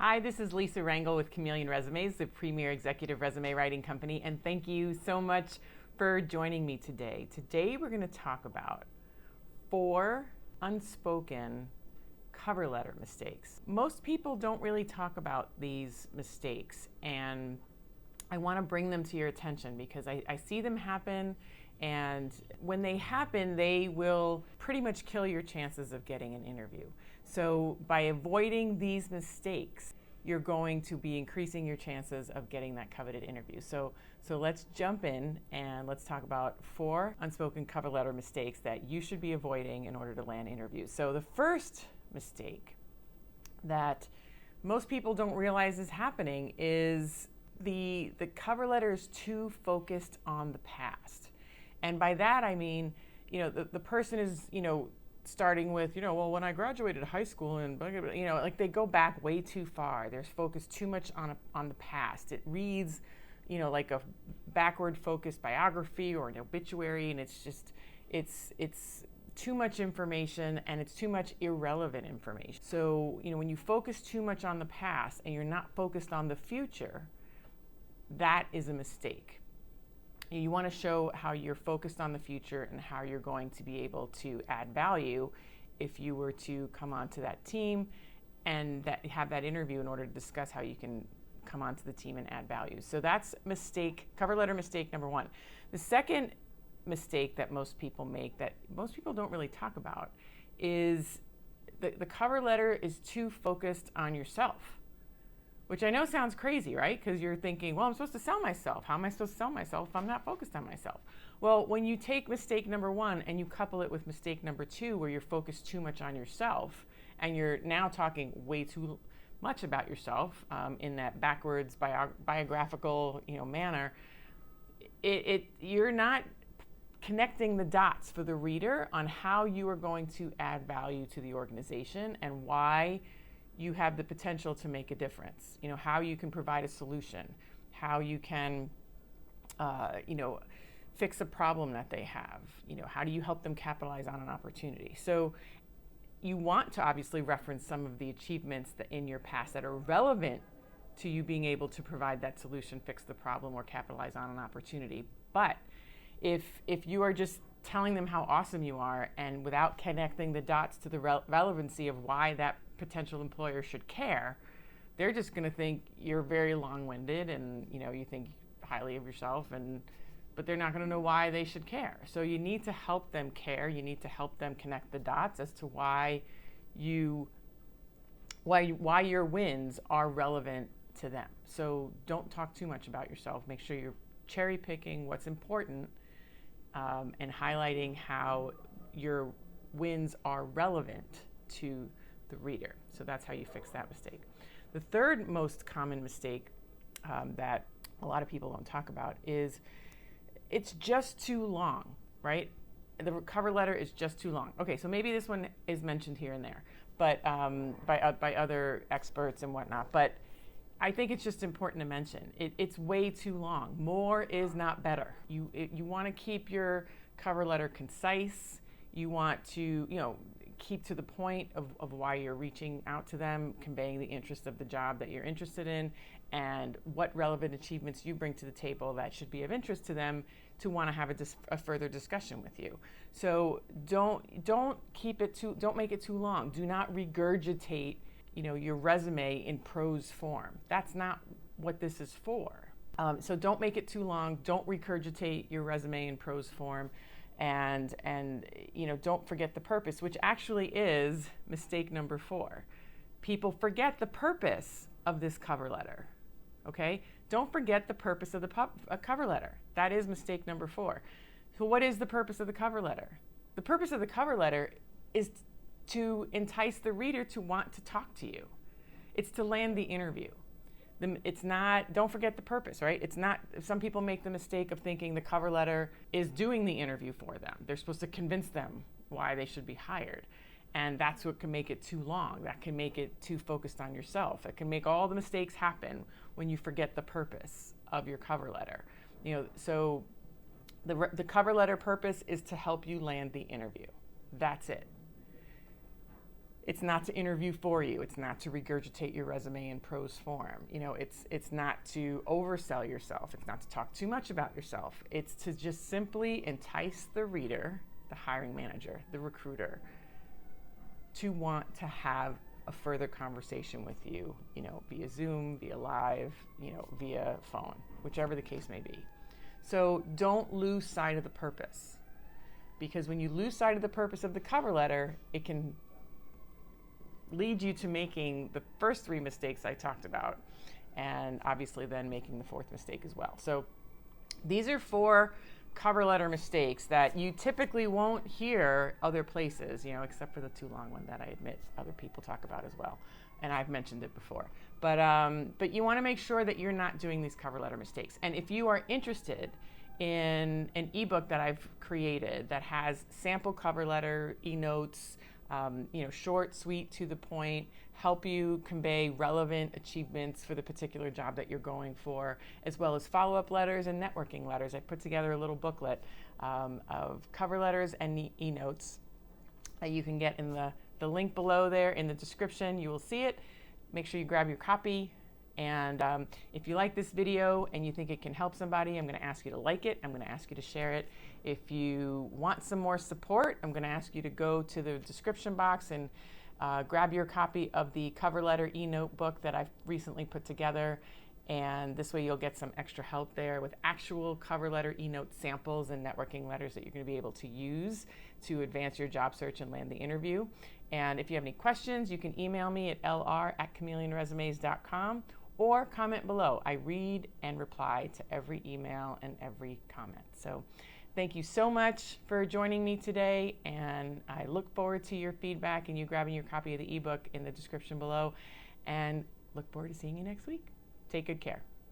Hi, this is Lisa Rangel with Chameleon Resumes, the premier executive resume writing company, and thank you so much for joining me today. Today we're going to talk about 4 unspoken cover letter mistakes. Most people don't really talk about these mistakes, and I want to bring them to your attention because I see them happen, and when they happen, they will pretty much kill your chances of getting an interview. So by avoiding these mistakes, you're going to be increasing your chances of getting that coveted interview. So let's jump in and let's talk about 4 unspoken cover letter mistakes that you should be avoiding in order to land interviews. So the first mistake that most people don't realize is happening is the cover letter is too focused on the past. And by that I mean, the person is, starting with, well, when I graduated high school and, like they go back way too far. They're focused too much on the past. It reads, like a backward focused biography or an obituary, and it's too much information and it's too much irrelevant information. So, when you focus too much on the past and you're not focused on the future, that is a mistake. You want to show how you're focused on the future and how you're going to be able to add value if you were to come onto that team and have that interview in order to discuss how you can come onto the team and add value. So that's cover letter mistake number 1. The second mistake that most people make that most people don't really talk about is the cover letter is too focused on yourself. Which I know sounds crazy, right? Because you're thinking, well, I'm supposed to sell myself. How am I supposed to sell myself if I'm not focused on myself? Well, when you take mistake number 1 and you couple it with mistake number 2, where you're focused too much on yourself, and you're now talking way too much about yourself in that backwards biographical manner, you're not connecting the dots for the reader on how you are going to add value to the organization and why you have the potential to make a difference. How you can provide a solution, how you can, fix a problem that they have. How do you help them capitalize on an opportunity? So you want to obviously reference some of the achievements in your past that are relevant to you being able to provide that solution, fix the problem, or capitalize on an opportunity. But if you are just telling them how awesome you are and without connecting the dots to the relevancy of why that potential employer should care, they're just going to think you're very long-winded and you think highly of yourself, but they're not going to know why they should care. So you need to help them care. You need to help them connect the dots as to why your wins are relevant to them. So don't talk too much about yourself. Make sure you're cherry picking what's important and highlighting how your wins are relevant to the reader. So that's how you fix that mistake. The third most common mistake that a lot of people don't talk about is it's just too long, right? The cover letter is just too long. Okay, so maybe this one is mentioned here and there, but by other experts and whatnot. But I think it's just important to mention it's way too long. More is not better. You want to keep your cover letter concise. You want to keep to the point of why you're reaching out to them, conveying the interest of the job that you're interested in, and what relevant achievements you bring to the table that should be of interest to them to want to have a further discussion with you. So don't make it too long. Do not regurgitate your resume in prose form. That's not what this is for. So don't make it too long. Don't regurgitate your resume in prose form. And don't forget the purpose, which actually is mistake number 4. People forget the purpose of this cover letter. Okay? Don't forget the purpose of the cover letter. That is mistake number 4. So what is the purpose of the cover letter? The purpose of the cover letter is to entice the reader to want to talk to you. It's to land the interview. It's not, don't forget the purpose, right? It's not, some people make the mistake of thinking the cover letter is doing the interview for them. They're supposed to convince them why they should be hired. And that's what can make it too long. That can make it too focused on yourself. It can make all the mistakes happen when you forget the purpose of your cover letter. So the cover letter purpose is to help you land the interview. That's it. It's not to interview for you. It's not to regurgitate your resume in prose form. You know, it's not to oversell yourself. It's not to talk too much about yourself. It's to just simply entice the reader, the hiring manager, the recruiter, to want to have a further conversation with you, you know, via Zoom, via live, you know, via phone, whichever the case may be. So don't lose sight of the purpose, because when you lose sight of the purpose of the cover letter, it can lead you to making the first 3 mistakes I talked about, and obviously then making the 4th mistake as well. So these are 4 cover letter mistakes that you typically won't hear other places, you know, except for the too long one that I admit other people talk about as well, and I've mentioned it before. But you want to make sure that you're not doing these cover letter mistakes. And if you are interested in an ebook that I've created that has sample cover letter, eNotes, you know, short, sweet, to the point, help you convey relevant achievements for the particular job that you're going for, as well as follow-up letters and networking letters. I put together a little booklet of cover letters and eNotes that you can get in the link below there in the description. You will see it. Make sure you grab your copy. And if you like this video and you think it can help somebody, I'm going to ask you to like it. I'm going to ask you to share it. If you want some more support, I'm going to ask you to go to the description box and grab your copy of the cover letter eNote book that I've recently put together. And this way you'll get some extra help there with actual cover letter eNote samples and networking letters that you're going to be able to use to advance your job search and land the interview. And if you have any questions, you can email me at lr@chameleonresumes.com or comment below. I read and reply to every email and every comment. So thank you so much for joining me today, and I look forward to your feedback and you grabbing your copy of the ebook in the description below, and look forward to seeing you next week. Take good care.